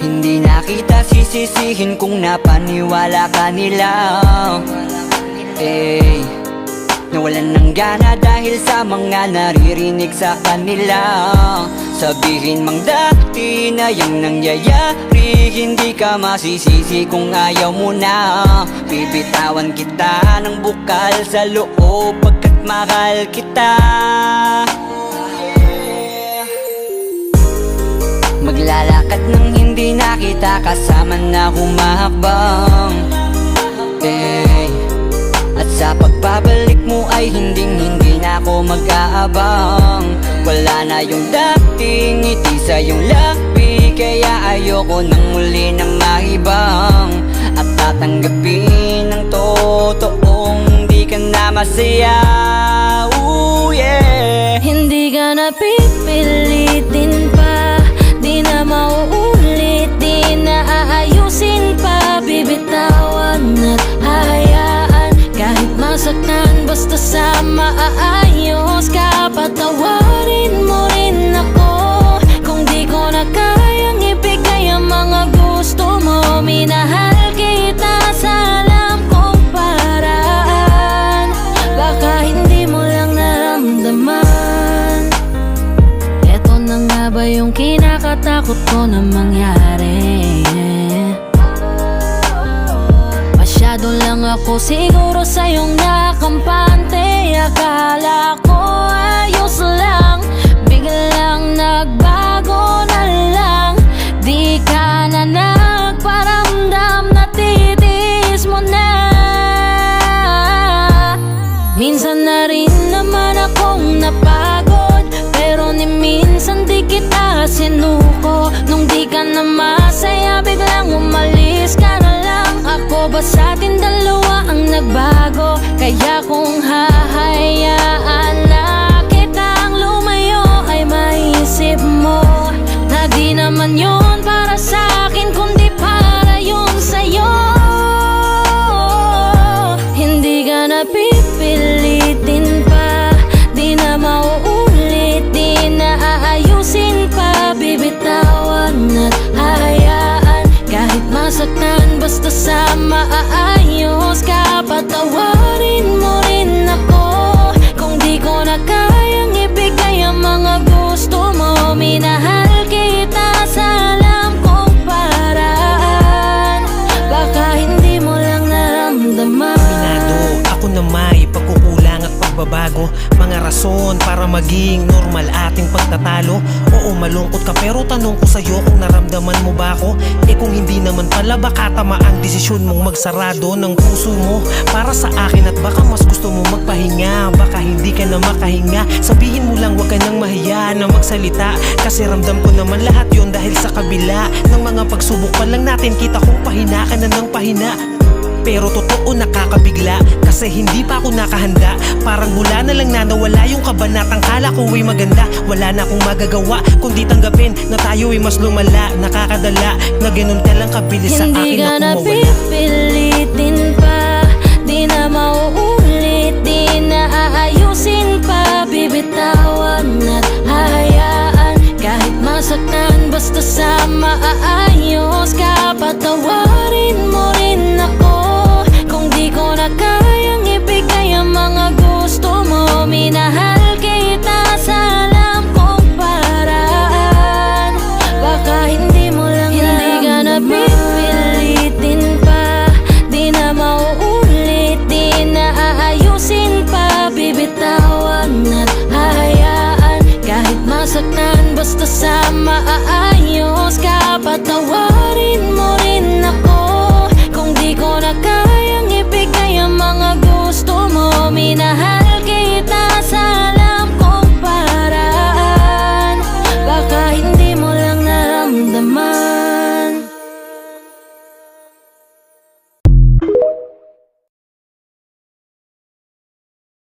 Hindi na kita sisisihin kung napaniwala ka nila. Nawalan ng gana dahil sa mga naririnig sa kanila. Sabihin mang dati na yung nangyayari, hindi ka masisisi kung ayaw mo na. Bibitawan kita ng bukal sa loob pagkat mahal kita. Maglalakad nang hindi na kita kasama na humahakbang. At sa pagbabalik mo ay hindi na ako mag-aabang. Wala na yung dating ngiti sa iyong labi, kaya ayoko nang muli na maibang. At tatanggapin ng totoong di ka na masaya. Ooh, yeah. Hindi ka na pipilitin pa, di na mauulit, di na aayusin pa. Bibitawan at hayaan, kahit masaktan, basta sa maayos ka. Patawarin mo rin ako kung di ko na kayang ibigay ang mga gusto mo. Minahal kita sa alam kong paraan, baka hindi mo lang naramdaman. Eto na nga ba yung kinakatakot ko na mangyari? Masyado lang ako siguro sa iyong nakampante. Akala ko ayos lang, biglang nagbago na lang. Di ka na nagparamdam, natitiis mo na. Minsan na rin naman akong napagod, pero ni minsan di kita sinuko. Nung di ka na masaya, biglang umalis ka na lang. Ako ba sa atin dalawa ang nagbago? Kaya kung hahayaan na kitang lumayo, ay maisip mo na di naman yun para sa akin, kundi para yun sa'yo. Hindi ka na pipilitin pa, di na mauulit, di na aayusin pa. Bibitawan at hayaan, kahit masaktan, basta sa maayos ka. Patawarin mo rin ako kung di ko na kayang ibigay ang mga gusto mo. Minahal kita sa alam kong paraan, baka hindi mo lang naramdaman. Aminado ako na may pagkukulang at pagbabago, mga rason para maging normal ating pagtatalo. Oo, malungkot ka pero tanong ko sa'yo kung naramdaman mo ba ako? Kung hindi naman pala, baka tama ang desisyon mong magsarado ng puso mo para sa akin. At baka mas gusto mo magpahinga, baka hindi ka na makahinga. Sabihin mo lang, wag ka nang mahiya na magsalita, kasi ramdam ko naman lahat yon. Dahil sa kabila ng mga pagsubok pa lang natin, kita kong pahina ka na ng pahina. Pero totoo nakakabigla, kasi hindi pa ako nakahanda. Parang mula na lang na nawala yung kabanatang kala ko ay maganda. Wala na akong magagawa kundi tanggapin na tayo ay mas lumala. Nakakadala na ganun ka lang kabilis sa akin Hindi ka na na kumawala. pipilitin pa, di na mauulit, di na aayusin pa. Bibitawan at hayaan, kahit masaktan, basta sa maayos ka. Patawarin